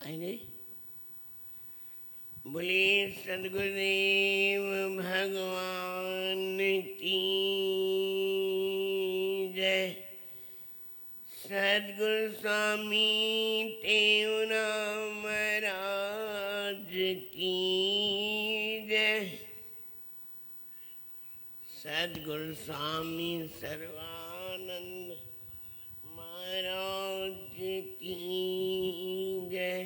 आई गई। बोले सदगुरुदेव भगवान की जय। सदगुरु स्वामी देवराम महाराज की जय। सदगुरु स्वामी सर्वानंद महाराज की जय।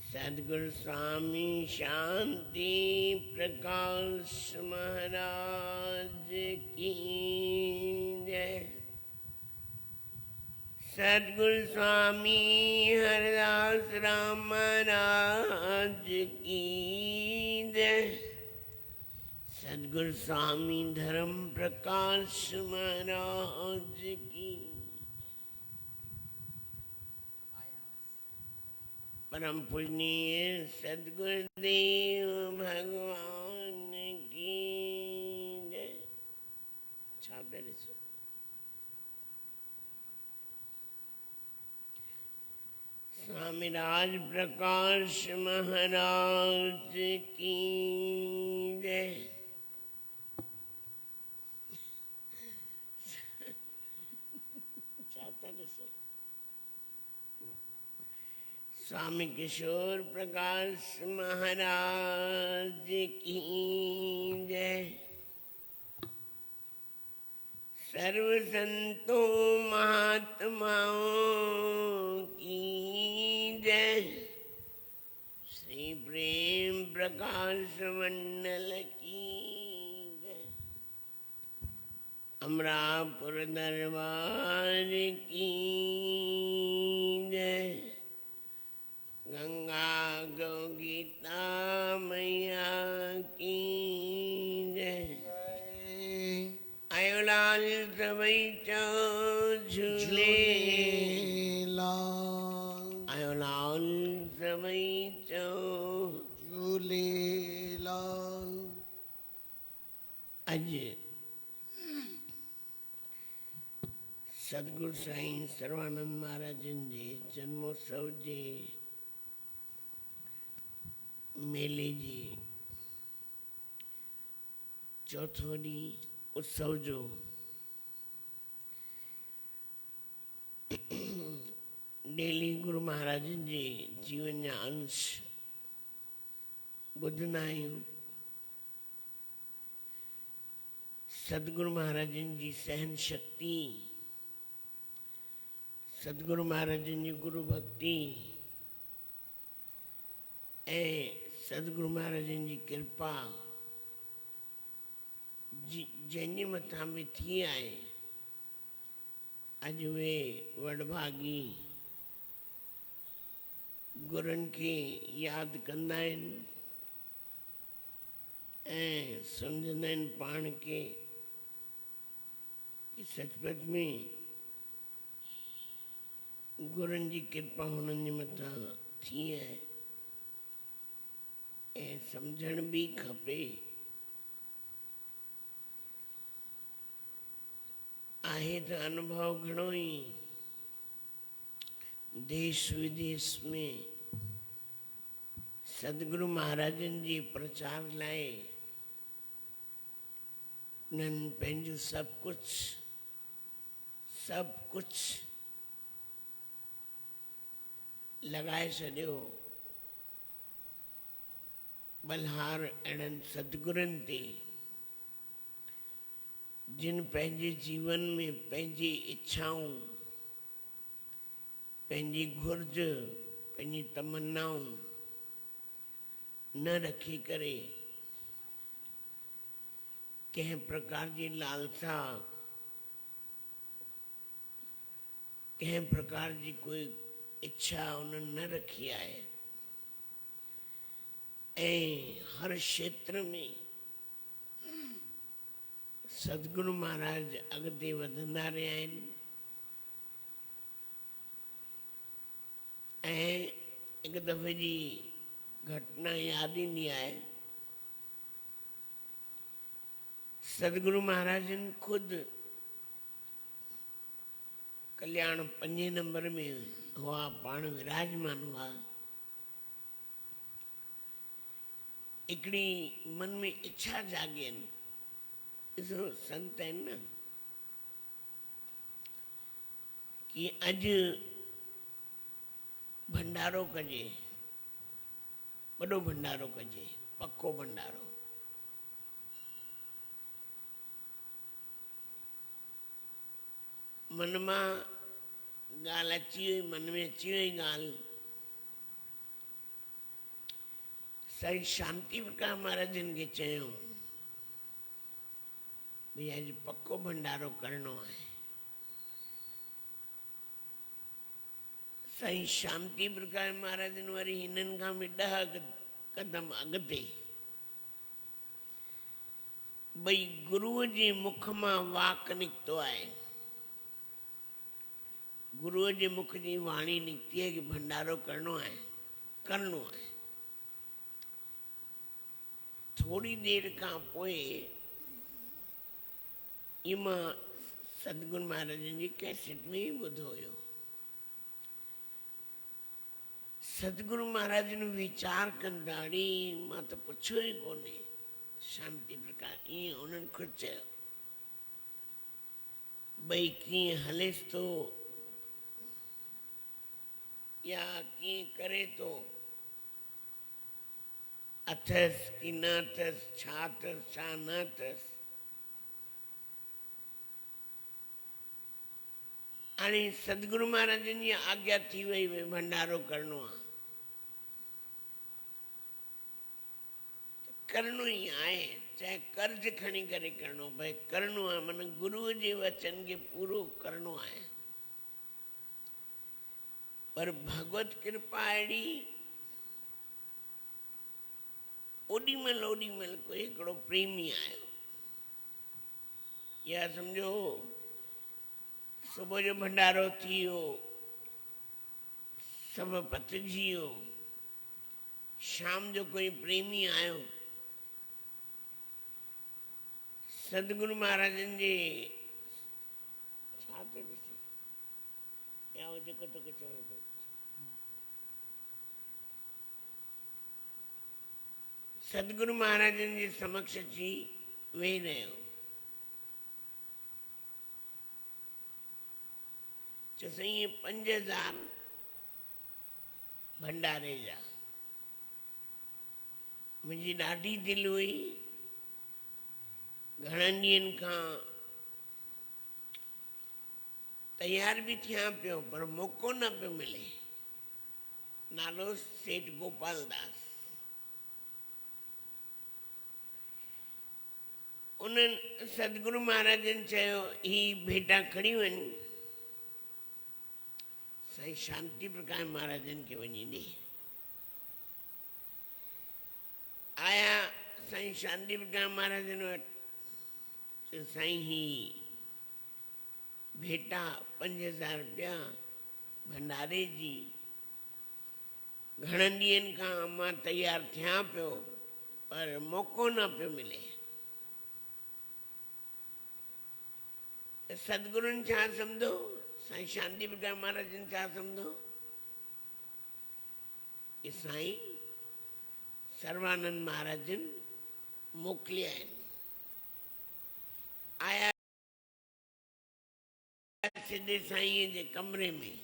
सदगुरु स्वामी शांति प्रकाश महाराज की जय। सदगुरु स्वामी हरदास राम महाराज की जय। सदगुरु स्वामी धर्म प्रकाश महाराज की। परम पूजनीय सदगुरुदेव भगवान की जय। स्वामी राज प्रकाश महाराज की जय। स्वामी किशोर प्रकाश महाराज की जय। सर्व संतों महात्माओं की जय। श्री प्रेम प्रकाश मंडल की जय। अमरापुर दरबार की जय। गंगा गौ गीता मैया की जय। आयो लाल सबई चो झूले लाल। आयो लाल सबई चो झूले लाल। अज सदगुरु साईं सर्वानंद महाराजन जे जन्मोत्सव जे मेले जी चौथो ॾींहुं उत्सव जो डेली गुरु महाराजन जे जीवन जा अंश ॿुधंदा आहियूं। सदगुरु महाराजन जी सहन शक्ति, सदगुरु महाराजन जी गुरु भक्ति ऐं सदगुरु महाराजन जी कृपा जंहिंजे मथां बि थी आहे। अॼु उहे वॾभागी गुरुनि खे यादि कंदा आहिनि ऐं सम्झंदा आहिनि पाण खे कि सचपच में गुरुनि जी कृपा हुननि जे मथां थी आहे। ऐं सम्झण बि खपे। आहे त अनुभव घणो ई देश विदेश में सदगुरु महाराजन जे प्रचार लाइ उन्हनि पंहिंजो सभु कुझु लॻाए छॾियो। बलहार अहिड़नि सदगुरुनि ते जिन पंहिंजे जीवन में पंहिंजी इच्छाऊं, पंहिंजी घुर्ज, पंहिंजी तमन्नाऊं न रखी करे कंहिं प्रकार जी लालसा, कंहिं प्रकार जी कोई इच्छा उन्हनि न रखी आहे। ऐं हर क्षेत्र में सदगुरु महाराज अॻिते वधंदा रहिया आहिनि। ऐं हिकु दफ़े जी घटना यादि ईंदी आहे। सदगुरु महाराजन खुद कल्याण 5 नंबर में हुआ, पाण विराजमान हुआ। हिकिड़ी मन में इच्छा जाॻियनि। ॾिसो संत आहिनि न कि अॼु भंडारो कजे, वॾो भंडारो कजे, पक्को भंडारो। मन मां ॻाल्हि अची वई, मन में अची वई ॻाल्हि। साईं शांति प्रकाश महाराजनि खे चयूं भई अॼु पक्को भंडारो करणो आहे। साईं शांति प्रकाश महाराजनि वरी हिननि खां बि 10 कदम अॻिते भई गुरुअ जे मुख मां वाक निकितो आहे, गुरुअ जे मुख जी वाणी निकिती है कि भंडारो करणो आहे, करणो आहे। थोड़ी देर खां पोइ ये मां सतगुरु महाराजनि जी कैसेट में ही ॿुधो हुयो। सतगुरु महाराजनि वीचार कंदाड़ी मां त पुछियो ई कोन्हे। शांति प्रकाश ईअं उन्हनि ख़ुदि चयो भई कीअं हलेसि थो या कीअं करे थो, अथसि कि न अथसि, छा अथसि छा न अथसि। हाणे सतगुरु महाराजनि जी आज्ञा थी वई भई भंडारो करणो आहे, करणो ई आहे, चाहे कर्ज खणी करे करणो भई करणो आहे। माना गुरुअ जे वचन खे पूरो करणो आहे। पर भगवत कृपा अहिड़ी, ओॾीमहिल कोई हिकिड़ो प्रेमी आयो, या सम्झो सुबुह जो भंडारो थी वियो, सभु पतिजी वियो, शाम जो कोई प्रेमी आयो, सतगुरु महाराजनि जे छा थो ॾिसे या उहो जेको तोखे चवे थो, सतगुरु महाराजनि जे समक्ष अची वेही रहियो। चयो साईं 5000 भंडारे जा। मुंहिंजी ॾाढी दिलि हुई, घणनि ॾींहंनि खां तयार भी थियां पियो पर मौक़ो न पियो मिले। नालो सेठ गोपाल दास। उन्हनि सतगुरु महाराजनि चयो ही भेटा खणी वञ, साईं शांति प्रकाश महाराजनि खे वञी ॾे। आया साईं शांति प्रकाश महाराजनि वटि, चयो साईं ही भेटा 5000 रुपया भंडारे जी, घणनि ॾींहंनि खां मां तयार थियां पियो पर मौक़ो न पियो मिले। सतगुरुनि छा सम्झो, साईं शांति प्रकाश महाराजनि छा सम्झो कि साईं सर्वानंद महाराजनि मोकिलिया आहिनि। आया सिधे साईं जे कमरे में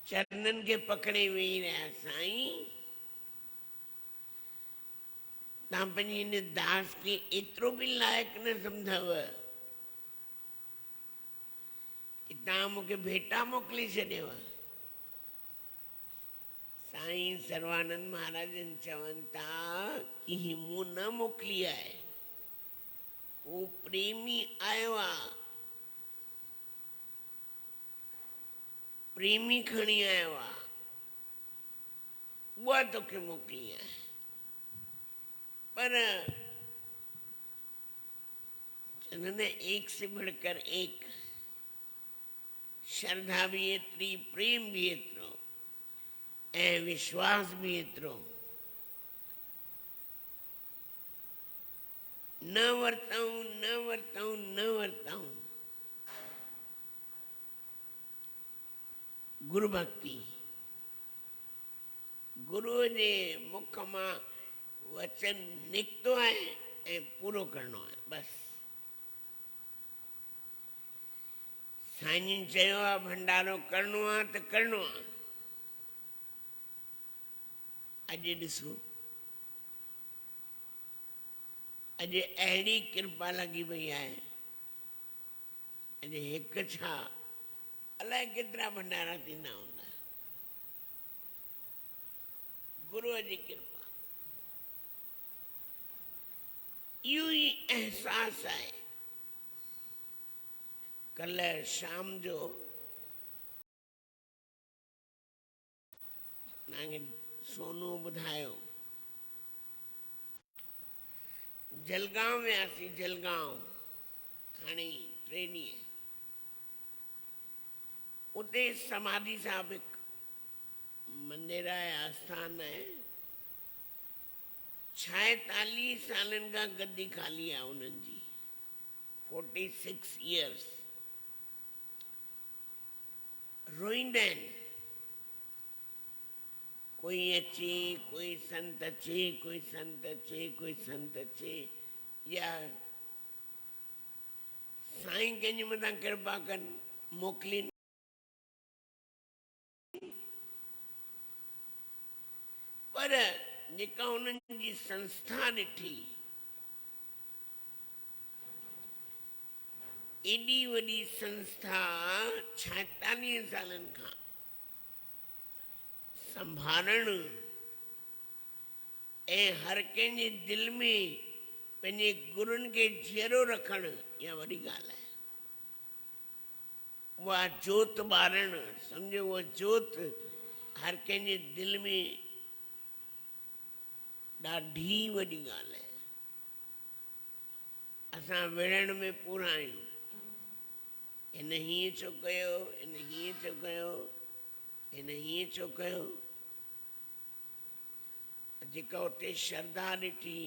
चरणनि खे पकड़े वेही रहिया। साईं तव्हां पंहिंजे हिन दास खे एतिरो बि लाइक़ु न सम्झव कि तव्हां मूंखे भेटा मोकिले छॾियव। साईं सर्वानंद महाराजनि चवनि था कि ही मूं न मोकिली आहे, वो प्रेमी आयो आहे, प्रेमी खणी आयो आहे, उहा तोखे मोकिली आहे। पर चवंदा एक से बढ़कर एक, श्रद्धा भी एतिरी, प्रेम भी एतिरो ऐं विश्वास भी एतिरो। न वरताऊं न वरताऊं न वरताऊं, गुरु भक्ति, गुरु जे मुख मां वचन निकतो है ऐं पूरो करणो है बस। साईं चयो आहे भंडारो करणो आहे त करणो आहे। अॼु ॾिसो, अॼु अहिड़ी कृपा लॻी पई आहे, अॼु हिकु छा अलाए केतिरा भंडारा थींदा हूंदा। गुरूअ जी कृपा, इहो ई अहसास आहे। कल्ह शाम जो तव्हांखे सोनू ॿुधायो, जलगांव वियासीं, जलगांव हाणे 3 ॾींहं। उते समाधि साहिब हिकु मंदिर आहे, आस्थान आहे। 46 सालनि खां गद्दी ख़ाली आहे उन्हनि जी, 46 years। रोईंदा आहिनि, कोई अचे, कोई संत अचे, कोई संत अचे, कोई संत अचे, या साईं कंहिंजे मथां कृपा कनि मोकिलीनि। पर जेका उन्हनि जी संस्था ॾिठी, एॾी वॾी संस्था 46 सालनि खां संभालणु ऐं हर कंहिंजे दिलि में पंहिंजे गुरुनि खे जीअरो रखणु, इहा वॾी ॻाल्हि आहे। उहा जोत ॿारणु, सम्झो उहा जोत हर कंहिंजे दिलि में ॾाढी वॾी ॻाल्हि आहे। असां विढ़ण में पूरा आहियूं, हिन हीअं छो कयो, हिन हीअं छो कयो, हिन हीअं छो कयो। जेका उते श्रद्धा ॾिठी,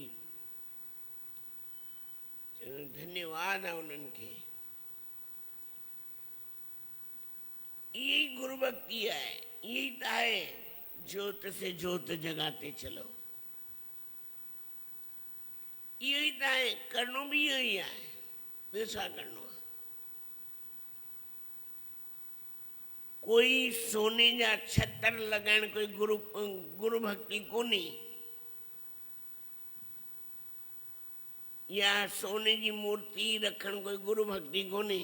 धन्यवाद आहे उन्हनि खे। इहा ई गुरु भक्ति आहे, इहा ई त आहे, जोत से जोत जगाते चलो। इहो ई त आहे, करणो बि इहो ई आहे, ॿियो छा करणो आहे। कोई सोने जा छतर लॻाइण कोई गुरु भक्ति कोन्हे, या सोने जी मूर्ति रखण कोई गुरु भक्ति कोन्हे।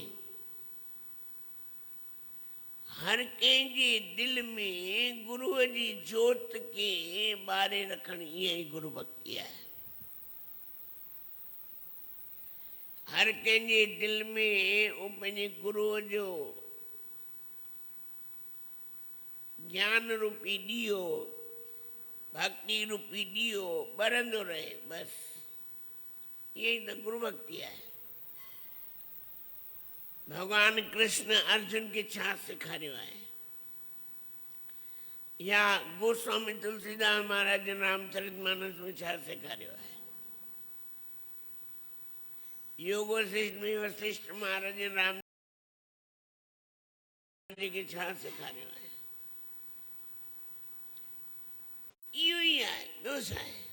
हर कंहिंजे दिलि में गुरूअ जी जोत खे ॿारे रखण, इहा ई गुरु भक्ति आहे। हर कंहिंजे दिलि में उहो पंहिंजे गुरूअ जो ज्ञान रूपी ॾीओ, भक्ति रूपी ॾीओ ॿरंदो रहे, बसि इहा ई त गुरु भक्ति आहे। भगवान कृष्ण अर्जुन खे छा सेखारियो आहे, या गोस्वामी तुलसीदास महाराज रामचरितमानस में छा सेखारियो आहे, योग वशिष्ठ में वशिष्ठ महाराज राम जी खे छा सेखारियो आहे। इहो ई आहे, ॿियो छा आहे।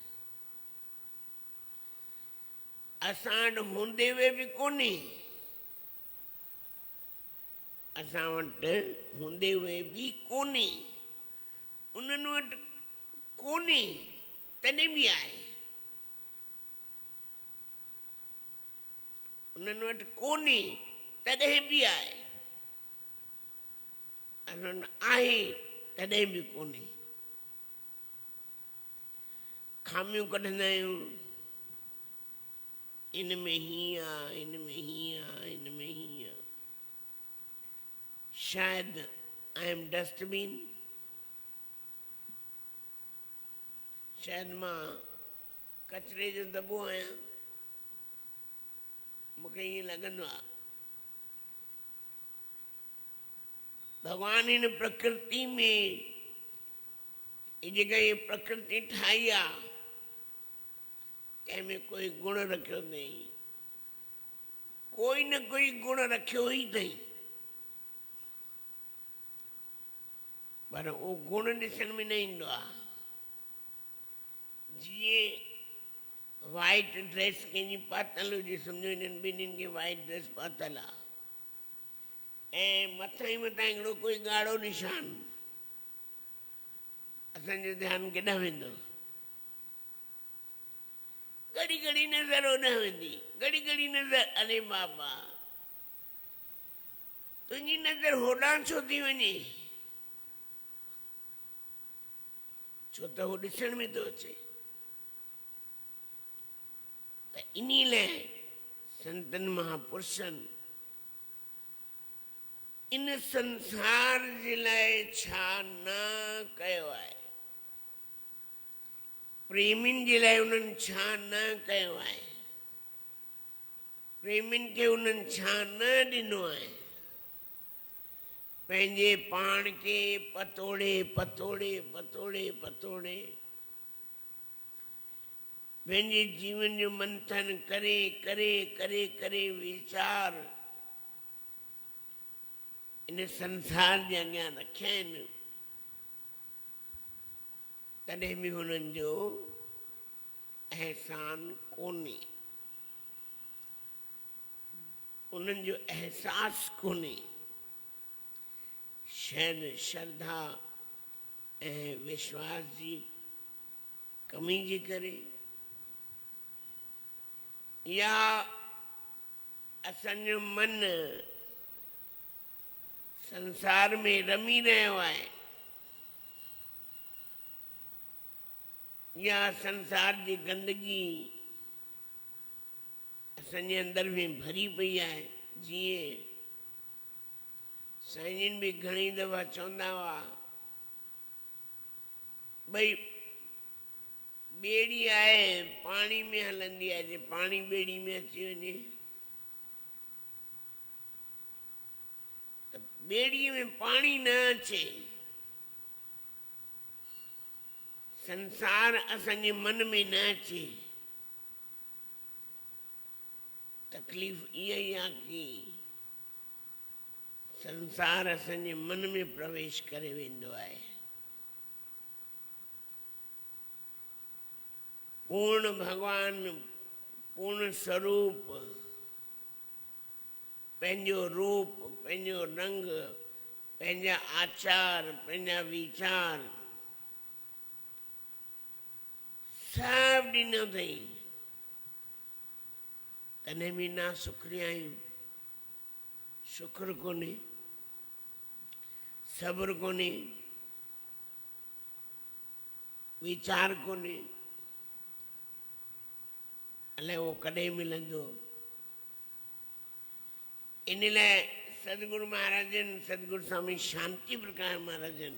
असां वटि हूंदे हुए बि कोन्हे, असां वटि हूंदे हुए बि कोन्हे, उन्हनि वटि कोन्हे तॾहिं बि आहे। उन्हनि वटि कोन्हे तॾहिं बि आहे, असां वटि आहे तॾहिं बि कोन्हे। खामियूं कढंदा आहियूं, इन में हीअं आहे, इन में हीअं आहे, इन में हीअं आहे। शायदि आई एम डस्टबिन, शायदि मां कचिरे जो दॿो आहियां, मूंखे ईअं लॻंदो आहे। भॻवानु हिन प्रकृति में, जेका इहा प्रकृति ठाही आहे, कंहिंमें कोई गुण रखियो अथई, कोई न कोई गुण रखियो ई अथई। पर वो गुण ॾिसण में न ईंदो आहे। जीअं वाइट ड्रेस कंहिंजी पातल हुजे, सम्झो हिननि ॿिन्हिनि खे वाइट ड्रेस पातल आहे ऐं मथां ई मथां हिकिड़ो कोई ॻाढ़ो निशान, असांजो ध्यानु केॾांहुं वेंदो? घड़ी घड़ी नज़र होॾांहुं वेंदी, घड़ी घड़ी नज़र, अरे बाबा तुंहिंजी नज़र होॾांहुं छो थी वञे? छो त उहो ॾिसण में थो अचे। त इन लाइ संतनि महापुरुषनि इन संसार जे लाइ छा न कयो आहे, प्रेमियुनि जे लाइ उन्हनि छा न कयो आहे, प्रेमियुनि खे उन्हनि छा न ॾिनो आहे। पंहिंजे पाण खे पतोड़े पतोड़े पतोड़े पतोड़े पंहिंजे जीवन जो मंथन करे करे करे करे वीचार इन संसार जे अॻियां रखिया आहिनि। तॾहिं बि हुननि जो अहसान कोन्हे, उन्हनि जो अहसास कोन्हे। शायदि श्रद्धा ऐं विश्वास जी कमी जे करे या असांजो मन संसार में रमी रहियो आहे या संसार जी गंदगी असांजे अंदर में भरी पई आहे। जीअं साईं भी घणी दफ़ा चवंदा हुआ भई ॿेड़ी आहे पाणी में हलंदी आहे, जे पाणी ॿेड़ी में अची वञे त ॿेड़ीअ में पाणी न अचे। संसार असांजे मन में न अचे। तकलीफ़ इहा ई आहे कि संसार असांजे मन में प्रवेश करे वेंदो आहे। पूर्ण भगवान पूर्ण स्वरूप पंहिंजो रूप पंहिंजो रंग पंहिंजा आचार पंहिंजा वीचार सभु ॾिनो अथई। तॾहिं बि ना शुक्रिया आहियूं। शुक्र कोन्हे, सब्र कोन्हे, वीचार कोन्हे। अलाए उहो कॾहिं मिलंदो। इन लाइ सदगुरु महाराजन सदगुरु स्वामी शांति प्रकाश महाराजन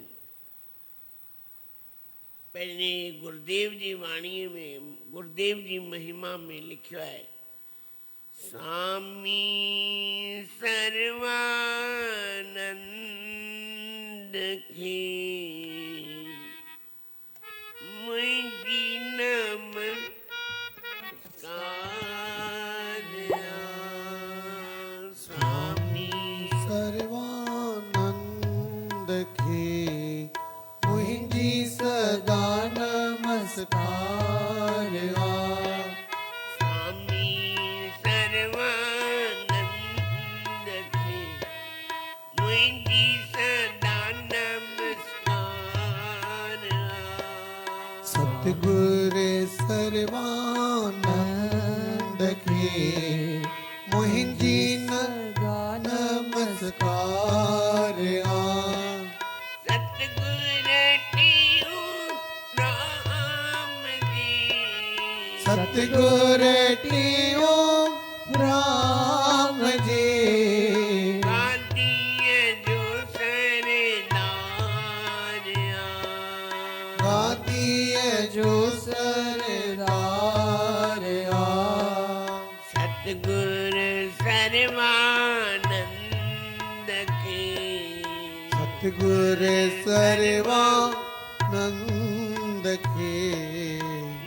पंहिंजे गुरुदेव जी वाणीअ में गुरुदेव जी महिमा में लिखियो आहे, स्वामी सर्वानंद खे मुंहिंजी नमस्कार। स्वामी सर्वानंद खे मुंहिंजी सदा नमस्कार। स्वामी सर्वानंद खे मुंहिंजी सदा नमस्कार। सतगुरु सर्वानंद खे मुंहिंजी सदा नमस्कार। सतगुरु टियो राम जी गादीअ जो सरदार गादीअ जो सरदार। सतगुरु सर्वानंद खे सतगुरु सर्वानंद खे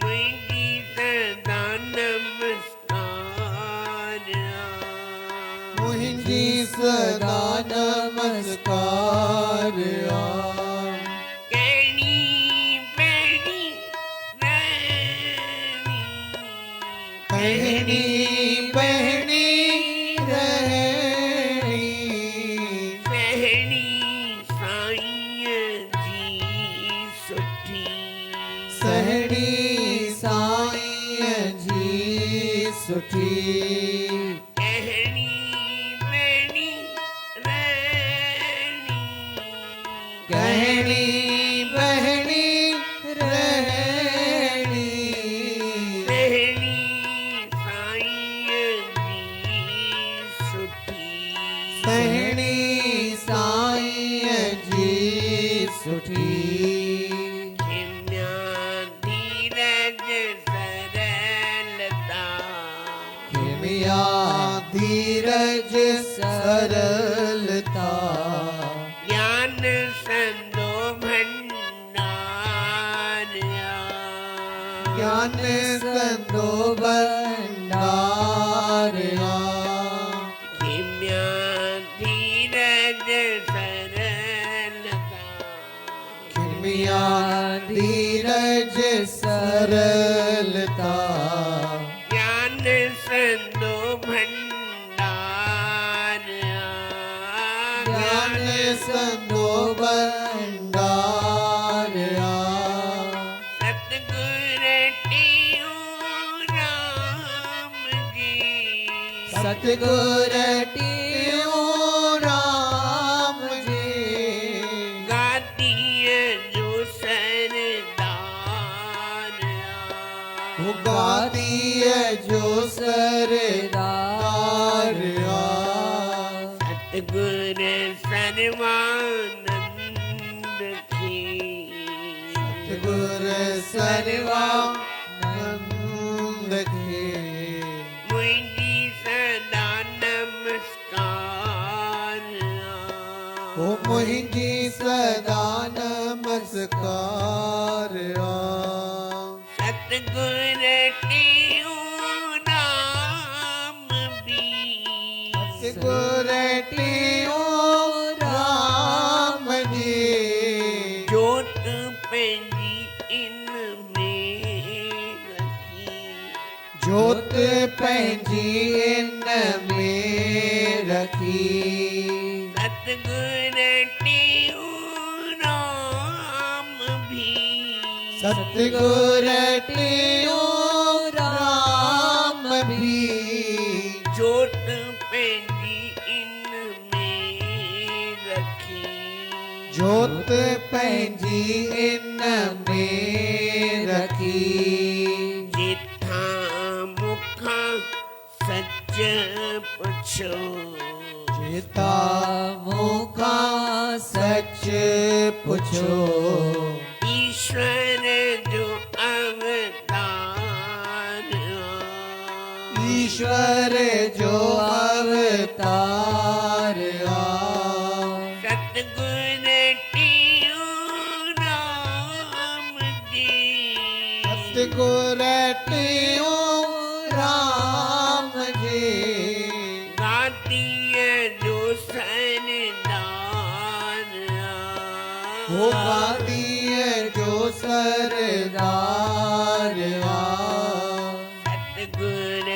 मुंहिंजी सदा नमस्कार। मुंहिंजी सदा नमस्कार। कहनी बहनी रहनी सहनी साईं जी सुठी सहनी साईं जी सुठी खिम्या धीरज सरलता खिमिया धीरज सरलता ज्ञान संदो भंडार ज्ञान संदो भंडारया खिम्या धीरज सरलता खिमिया धीरज सरलता ज्ञान संदो भंडार ज्ञान संदो भंडारया सतगुर टियो राम जी सतगुर टियो राम जी गाती जो सरदार उगाती है जो सरदारया सतगुर सर्वानंद की गुर सर्वानंद के मुझी सदा नमस्कार ओ मुझी सदा नमस्कार सतगुर टियो राम भी गुर टियो राम जी जोत पैंजी इनमें रखी जोत पंहिंजी इन में रखी सतगुर टियो राम भी सतगुर टियो राम भी जोत पैंजी इनमें रखी जोत पंहिंजी इन में रखी जिथा मुखा सच पुछो जिता मुखा सच पुछो ईश्वर जो अवतार ईश्वर जो अवतार सतगुर टियो राम जी सतगुर टियो राम जी गाती जो सरदार वो गाती है जो सरदार सतगुर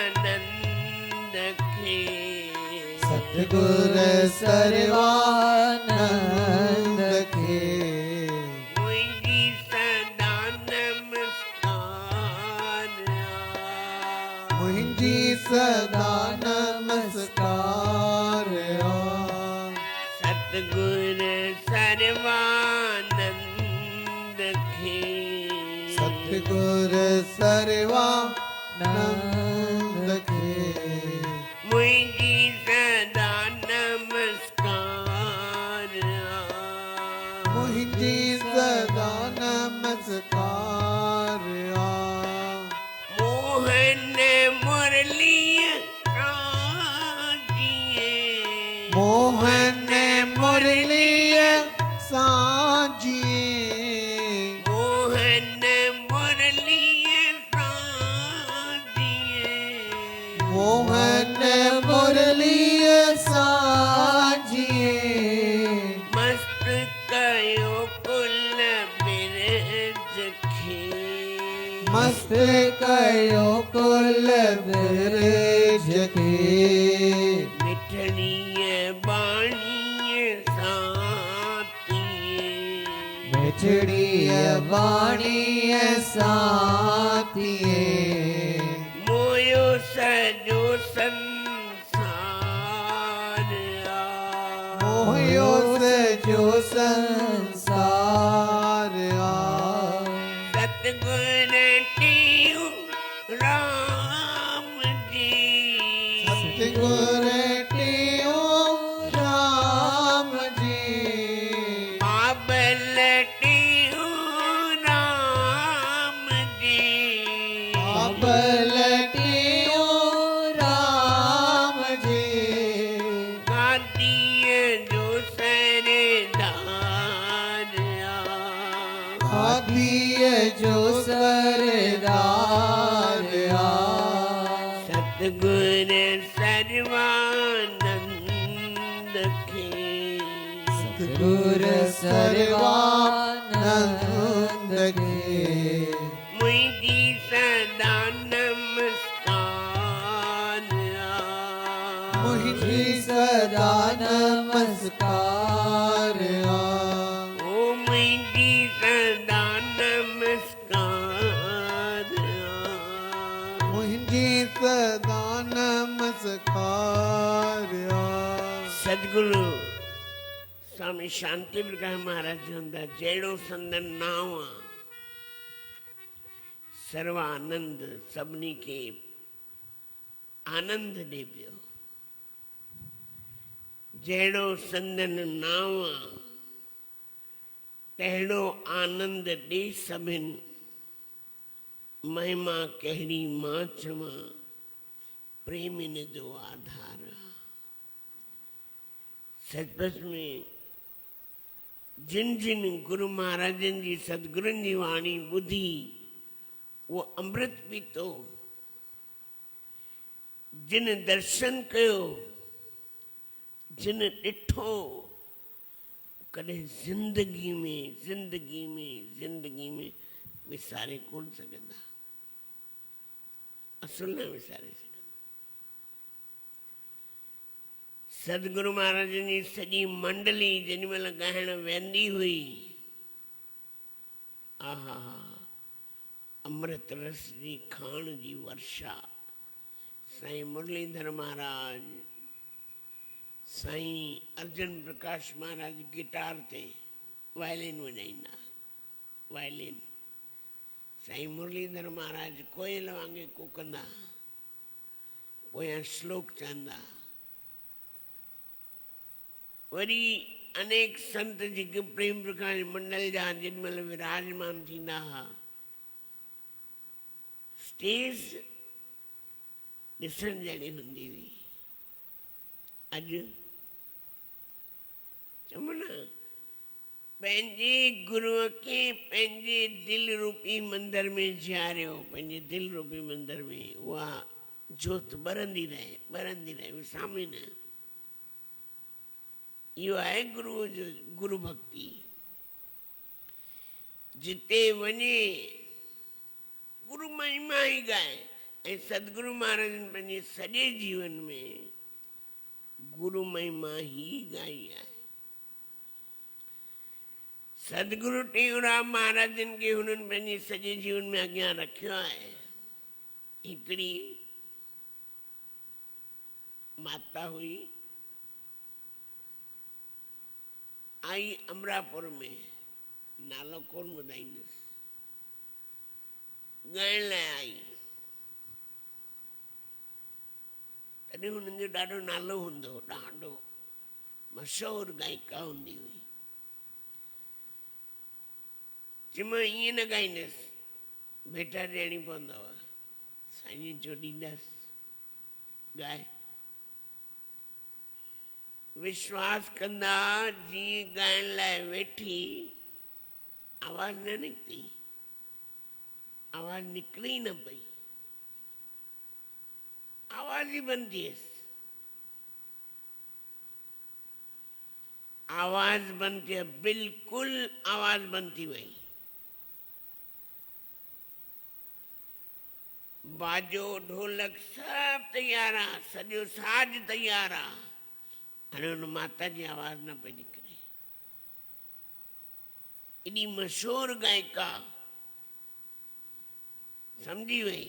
सर्वानंद के सतगुर सर्वानंद के मुझी सदा नमस्कार मुझी सदा नमस्कार सतगुर सर्वानंद के सतगुर सर्वानंद के मुझी सदा नमस्कार मुझी सदा नमस्कार मोहन मुरली राजिए मोहन मुरली साजिए मोहन मुरली राजिए मोहन मुरली साजिए मस्त कयो कुल बिरज खे मस्त कयो कुल बिरज के मिठड़ीय बाणीय साथिए बिछड़ी वाणी साथिए मोयो सजो संसार मोहयो से जो संसार सतगुर टियो राम जी सतगुर टियो राम जी बाबल टियो राम जी बाबल टियो राम जी गादिए जो सरदार आदिय जो सरदार सतगुर सर्वानंद के सतगुर सर्वानंद के मुझी सदा नमस्कार मुझी सदा नमस्कार ओ मुझी सदा नमस्कार मुझी सदा नमस्कार सदगुरु स्वामी शांति प्रकाश महाराज जी होंदा जहिड़ो संदन नाव आहे सर्वानंद सभिनी खे आनंद ॾे पियो जहिड़ो संदन नाव आहे तहिड़ो आनंद ॾे सभिनि महिमा कहिड़ी मां चवां प्रेमिन जो आधार सचपच में जिन जिन गुरु महाराजनि जी सदगुरुनि जी वाणी ॿुधी वो अमृत पीतो जिन दर्शन कयो जिन ॾिठो कॾहिं ज़िंदगी में विसारे कोन सघंदा असुल न विसारे सघंदा सदगुरु महाराजनि जी सॼी मंडली जेॾी महिल ॻाइण वेंदी हुई आहा अमृत रस जी खाण जी वर्षा साईं मुरलीधर महाराज साईं अर्जुन प्रकाश महाराज गिटार ते वायलिन वॼाईंदा वायलिन साईं मुरलीधर महाराज कोयल वांगुरु कूकंदा पोयां श्लोक चवंदा वरी अनेक संत जेके प्रेम प्रकाश मंडल जा जिन महिल विराजमान थींदा हुआ स्टेज ॾिसण जहिड़ी हूंदी हुई अॼु चऊं न पंहिंजे गुरूअ खे पंहिंजे दिलि रूपी मंदर में जीआरियो पंहिंजे दिलि रूपी मंदर में उहा जोत ॿरंदी रहे विसामे न इहो आहे गुरूअ जो गुरु भक्ति जिते वञे गुरु महिमा ई ॻाए ऐं सदगुरु महाराजनि पंहिंजे सॼे जीवन में गुरु महिमा ही ॻाई आहे सदगुरु टेऊंराम महाराजनि खे हुननि पंहिंजे सॼे जीवन में अॻियां रखियो आहे हिकिड़ी माता हुई आई अमरापुर में नालो कोन ॿुधाईंदुसि ॻाइण लाइ आई तॾहिं हुननि जो ॾाढो नालो हूंदो हो ॾाढो मशहूरु गायिका हूंदी हुई चयोमांसि ईअं न ॻाईंदसि भेटा ॾियणी पवंदव साईं जो ॾींदसि ॻाए विश्वास कंदा जीअं ॻाइण लाइ वेठी आवाज़ न निकिती आवाज़ निकिरी न पई आवाज़ ही बंद थियसि आवाज़ बंद थी बिल्कुलु आवाज़ बंद थी वई बाजो ढोलक सभु तैयार आहे सॼो साज तैयार आहे हाणे हुन माता जी आवाज़ न पई निकिरे एॾी मशहूरु गायिका सम्झी वई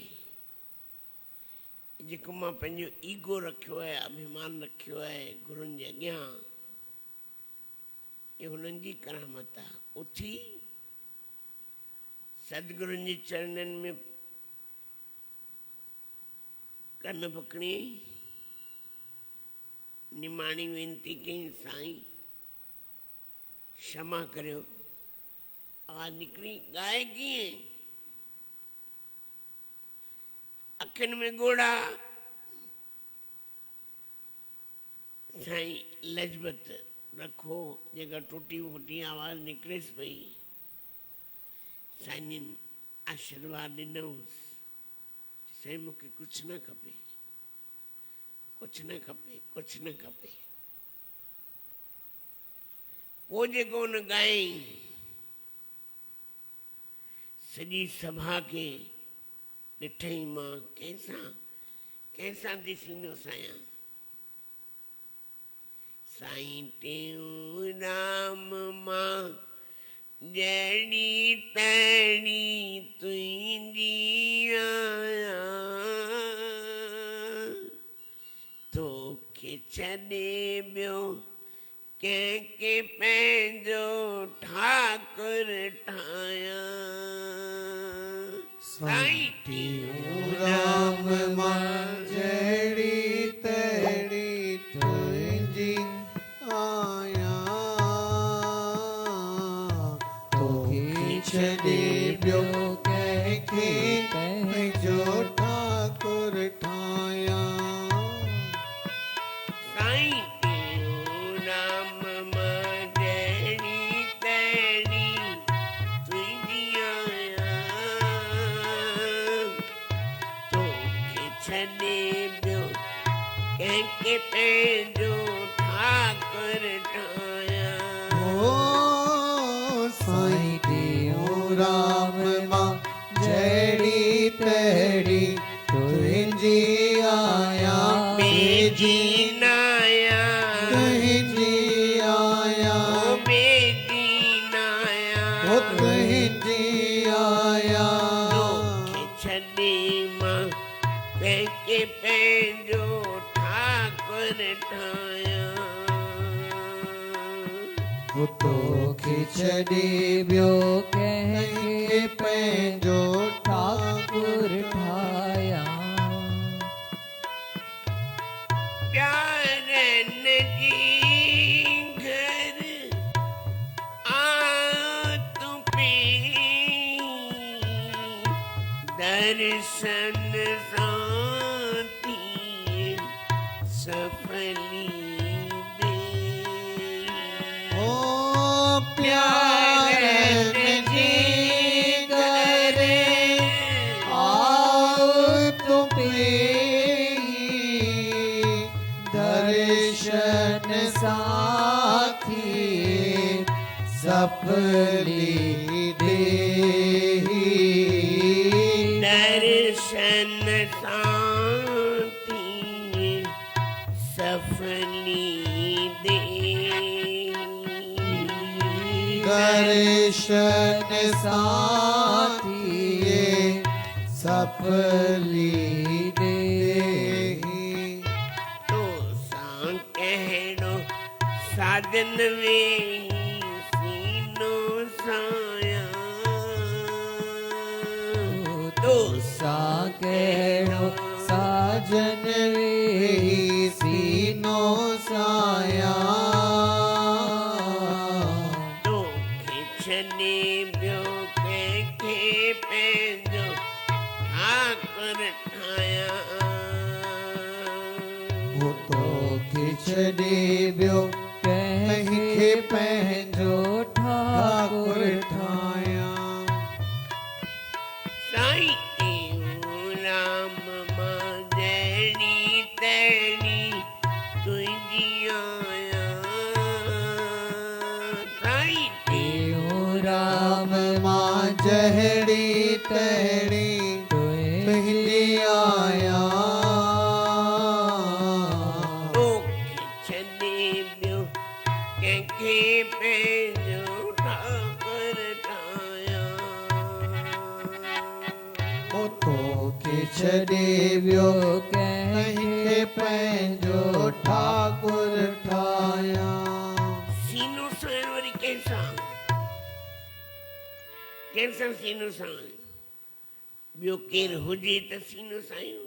जेको मां पंहिंजो ईगो रखियो आहे अभिमान रखियो आहे गुरुनि जे अॻियां ये हुननि जी करामत आहे। उथी सदगुरुनि जे चरणनि में कन पकड़ी निमाणी वेनती कई, साईं क्षमा करियो। आवाज निकरी, गाए कीअं? अखियुनि में ॻोढ़ा। साईं लजबत रखो, जेका टुटी फुटी आवाज़ निकिरेसि पई। साईं आशीर्वाद ॾिनोसि, साईं मूंखे कुझु न खपे, कुझु न खपे, कुझु न खपे। पोइ जेको हुन ॻायईं, सॼी सभा खे ॾिठई, मां कंहिंसां थी सीनो सायां। साईं टेऊंराम मां जहिड़ी तहिड़ी तुंहिंजी आहियां, तोखे छॾे ॿियो कंहिंखे पंहिंजो ठाकुर ठाहियां। साईं टेऊंराम मां जहिड़ी तहिड़ी तुंहिंजी आहियां, तोखे छॾे ॿियो कंहिंखे पंहिंजो ठाकुर ठाहियां। साईं टेऊंराम मां जहिड़ी तहिड़ी तुंहिंजी आहियां, तोखे छॾे ॿियो कंहिंखे पंहिंजो ठाकुर ठाहियां। साईं टेऊंराम मां जहिड़ी तहिड़ी तुंहिंजी आहियां, बेजी नाया, तुंहिंजी आहियां, ओ बेजी नाया, ओ तुंहिंजी आहियां। तोखे छॾे मां कंहिंखे पंहिंजो ठाकुर ठाहियां। तोखे छॾे ॿियो कंहिंखे पंहिंजो ठाकुर ठाहियां। प्यारनि जी घर आतु पे दर्शन सां थी सफली दे। ओ प्यारनि जी घर आओ तुम दर्शन साथी सफली दे। दर्शन साथी सफली दे। दर्शन साथी सफली दे। तो सां कहिड़ो साजन वे सीनो साया, तो सां कहिड़ो साजन वेही सीनो साया, तोखे छॾे ॿियो कंहिंखे पंहिंजो ठाकुर ठाहियां। वो तोखे छॾे ॿियो कंहिंखे पंहिंजो ठाकुर ठाहियां। साईं टेऊंराम मां जहिड़ी तहिड़ी तुंहिंजी आहियां। साईं टेऊंराम मां जहिड़ी तहिड़ी तुंहिंजी आहियां। तोखे छॾे ॿियो कंहिंखे पंहिंजो ठाकुर ठाहियां। ओ तोखे छॾे ॿियो कंहिंखे पंहिंजो ठाकुर ठाहियां। सीनो सां आहिनि वरी कंहिंसां कंहिंसां सीनो सां ॿियो केरु हुजे त सीनो सायूं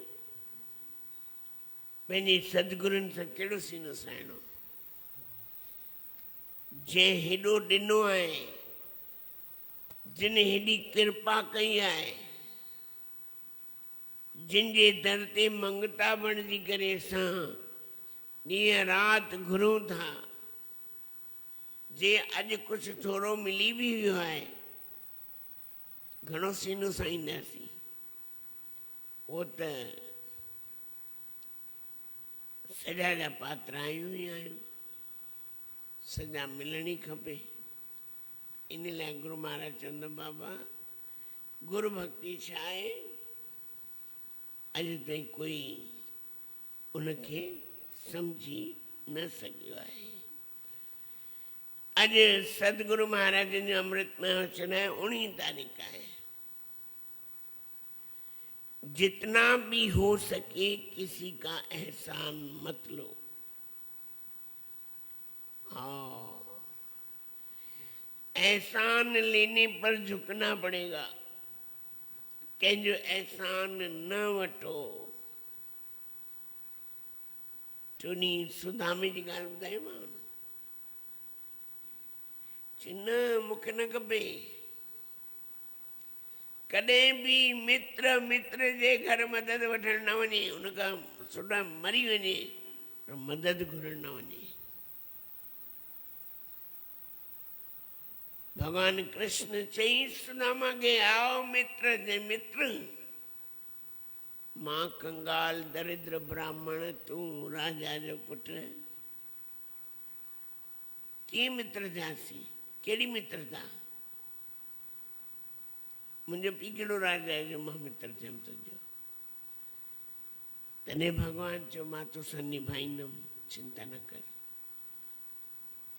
पंहिंजे सदगुरुनि सां कहिड़ो सीनो साइणो जंहिं हेॾो ॾिनो आहे जिन हेॾी कृपा कई आहे जिन जे दर ते मंगता बणिजी करे असां ॾींहं राति घुरूं था जे अॼु कुझु थोरो मिली बि वियो आहे घणो सीनो साईंदासीं उहो त सॼा जा पात्र आहियूं ई आहियूं सॼा मिलणी खपे इन लाइ गुरु महाराज चवंदा बाबा गुरु भक्ति छा आहे अॼु ताईं कोई उनखे सम्झी न सघियो आहे अॼु सदगुरु महाराजनि जो अमृत महोत्सव आहे 19 तारीख़ आहे जितना भी हो सके किसी का एहसान मत लो एहसान लेने पर झुकना पड़ेगा कंहिंजो एहसान न वठो चुनी सुदामे जी ॻाल्हि ॿुधाईमांव न मूंखे न खपे कॾहिं बि मित्र जे घर मदद वठण न वञे उनखां सुठा मरी वञे मदद घुरण न वञे भगवान कृष्ण चई सुदामा खे आओ मित्र जे मित्र मां कंगाल दरिद्र ब्राह्मण तूं राजा जो पुट कीअं मित्र थियासीं कहिड़ी मित्रता मुंहिंजो पीउ कहिड़ो राजा आहे जो मां मित्र थियमि तुंहिंजो तॾहिं भॻवानु चयो मां तोसां निभाईंदुमि चिंता न कर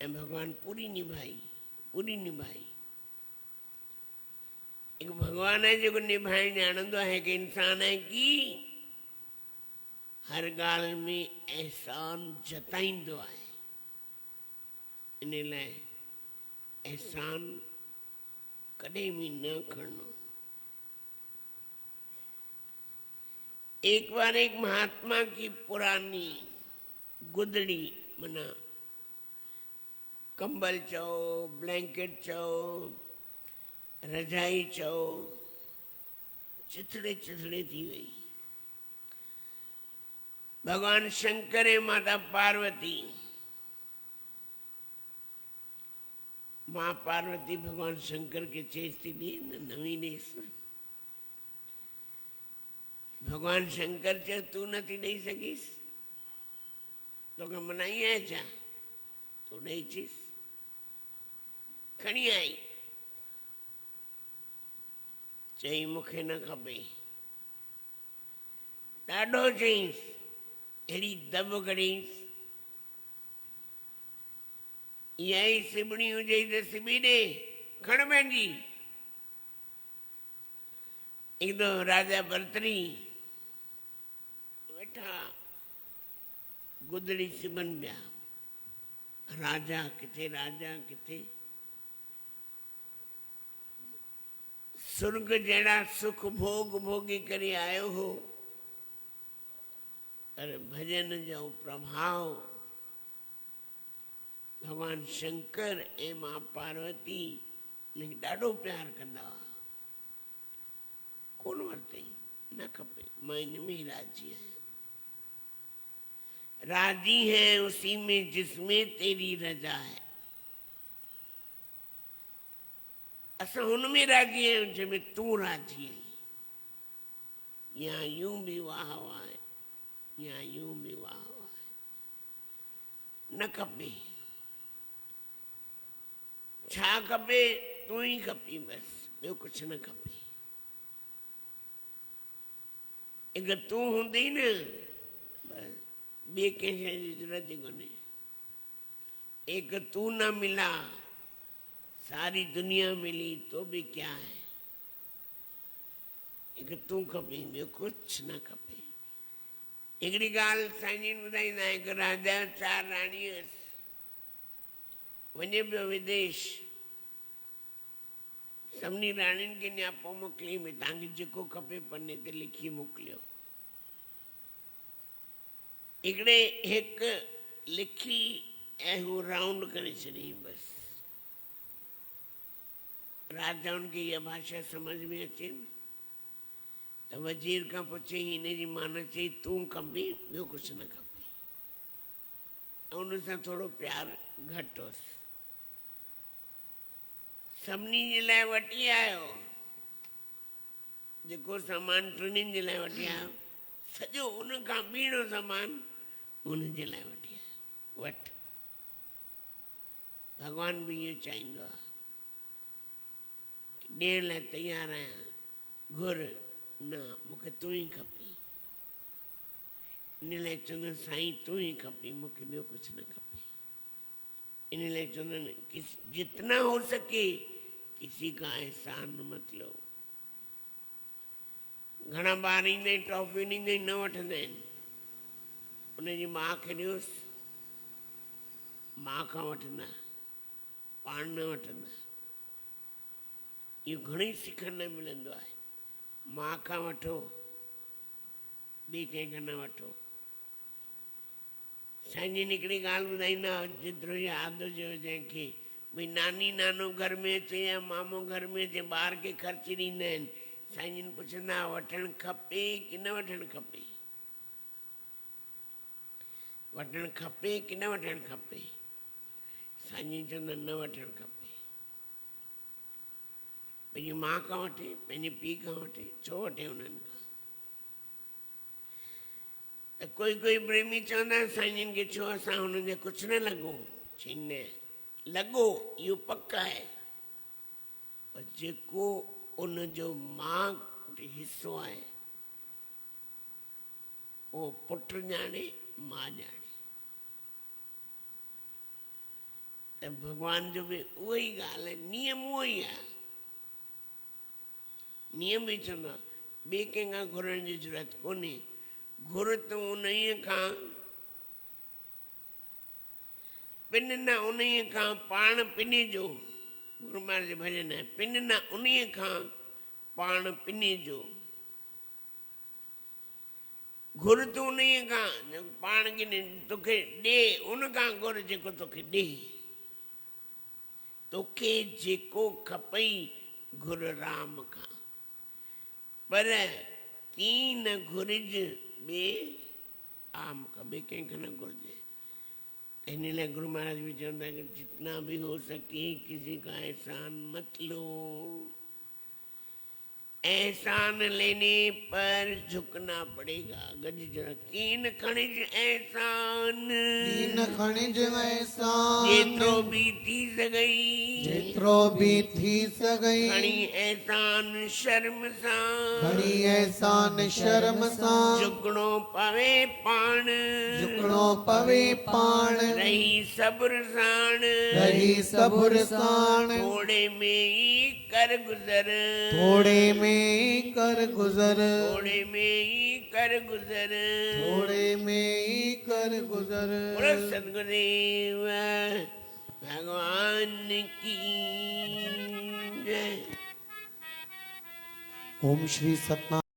ऐं भॻवानु पूरी निभाई हिकु भॻवानु आहे जेको निभाइण ॼाणंदो आहे हिकु इंसानु आहे की हर ॻाल्हि में एहसान जताईंदो आहे इन लाइ एहसान कॾहिं भी न खणो एक बार एक महात्मा की पुरानी गुदड़ी मना कंबल चओ ब्लैंकेट चओ रजाई चओ चिथड़े थी वई भगवान शंकर ऐं माता पार्वती मां पार्वती भगवान शंकर के चेस थी दी नवी ॾेस भगवान शंकर चयो तू नथी ॾेई सघीस तोखे मनाई आहे छा तू ॾेई अचीस खणी आई चई मूंखे न खपे ॾाढो चईंसि अहिड़ी दॿ कढींसि इहा ई सिबणी हुजे त सिबी ॾे खण पंहिंजी हिकु दफ़ो राजा भरतरी वेठा गुदड़ी सिबनि पिया राजा किथे सुर्ग जहिड़ा सुख भोग भोगी करे आयो हो पर भजन जो प्रभाव भगवान शंकर ऐं मां पार्वती हिनखे ॾाढो प्यार कंदा हुआ कोन वरितई न खपे मां इन में ही राजी आहियां राजी है उसी में जिसमें तेरी रजा है असां हुन में राजी आहियूं जंहिंमें तूं राजी आहीं या यूं भी वाह आहे या यूं भी वाह आहे न खपे छा खपे तूं ही खपी बसि ॿियो कुझु न खपे हिकु तूं हूंदी न बसि ॿिए कंहिं शइ जी ज़रूरत ई कोन्हे एक तू न मिला सारी दुनिया मिली तो भी क्या है एक तू खपे ॿियो कुझु न खपे हिकिड़ी ॻाल्हि साईं जिन ॿुधाईंदा हिकु राजा 4 राणियूं हुयसि वञे पियो विदेश, सभिनी राणियुनि खे नियापो मोकिली भई तव्हांखे जेको खपे पने ते लिखी मोकिलियो। हिकिड़े हिकु लिखी ऐं हू राउंड करे छॾी बसि। राजाउनि खे इहा भाषा सम्झ में अचे त वज़ीर खां पुछे हिन जी माना चई तूं खपी, ॿियो कुझु न खपे, ऐं उन सां थोरो प्यारु घटि हुअसि। सभिनी जे लाइ वठी आयो, जेको सामान टिनिनि जे लाइ वठी आयो, सॼो उन खां ॿीणो सामान उन जे लाइ वठी आयो। वठि, भॻवानु बि इहो चाहींदो आहे ॾियण लाइ तयारु आहियां, घुर न, मूंखे तूं ई खपी। इन लाइ चवंदा साईं तूं ई खपी, मूंखे ॿियो कुझु न खपे। इन लाइ चवंदा आहिनि कि जितना हो सके किसी का एहसान मत लो। घणा ॿार ईंदा आहिनि टॉफियूं ॾींदा आहिनि, न वठंदा आहिनि, उनजी माउ खे ॾियोसि, माउ खां वठंदा, पाण न वठंदा। इहो घणेई सिखण लाइ मिलंदो आहे। माउ खां वठो, ॿिए कंहिंखां न वठो। साईं जन हिकिड़ी ॻाल्हि ॿुधाईंदा, जेतिरो यादि हुजे जंहिंखे, भई नानी नानो घर में अचे या मामो घर में अचे, ॿार खे ख़र्ची ॾींदा आहिनि। साईं जन पुछंदा वठणु खपे कि न वठणु खपे, वठणु खपे कि न वठणु खपे। साईं जन चवंदा न वठणु खपे। पंहिंजी माउ खां वठे, पंहिंजे पीउ खां वठे, छो वठे उन्हनि खां। त कोई कोई प्रेमी चवंदा साईं जन खे छो असां हुननि जे कुझु न लॻो। चई न लॻो, इहो पक आहे, पर जेको उनजो माउ हिसो आहे उहो पुटु ॼाणे, माउ ॼाणे। त भॻवान जो बि उहा ई ॻाल्हि आहे, नियम उहो ई आहे। नियम बि चवंदो आहे ॿिए कंहिंखां घुरण जी ज़रूरत कोन्हे, घुर तूं उन खां, पिन न उन खां पाण पिने जो। गुरू महाराज जो भॼन आहे, पिन न उन खां पाण पिने जो। घुर तूं उन खां पाण खे तोखे ॾे, उन खां घुर जेको तोखे ॾे। तोखे जेको खपई घुर राम खां, पर की न घुरिज ॿिए आम खां, ॿिए कंहिंखां न घुरिजे। इन लाइ गुरू महाराज बि चवंदा कि जितना भी हो सके किसी का एहसान मत लो। एहसान लेने पर झुकना पड़ेगा। गज जरा कीन खणिज एहसान, कीन खणिज एहसान, जेतिरो भी थी सघई, जेतिरो भी थी सघई, खणी एहसान शर्म सां, खणी एहसान शर्म सां, झुकणो पवे पाण, झुकणो पवे पाण, रही सब्र साण, रही सब्र साण, थोड़े में ही कर गुज़र, थोड़े में ही कर गुज़र, थोड़े में ही कर गुज़र, थोड़े में ही कर गुज़र। बोलो सद्गुरुदेव भगवान की जय। ओम श्री सतनाम।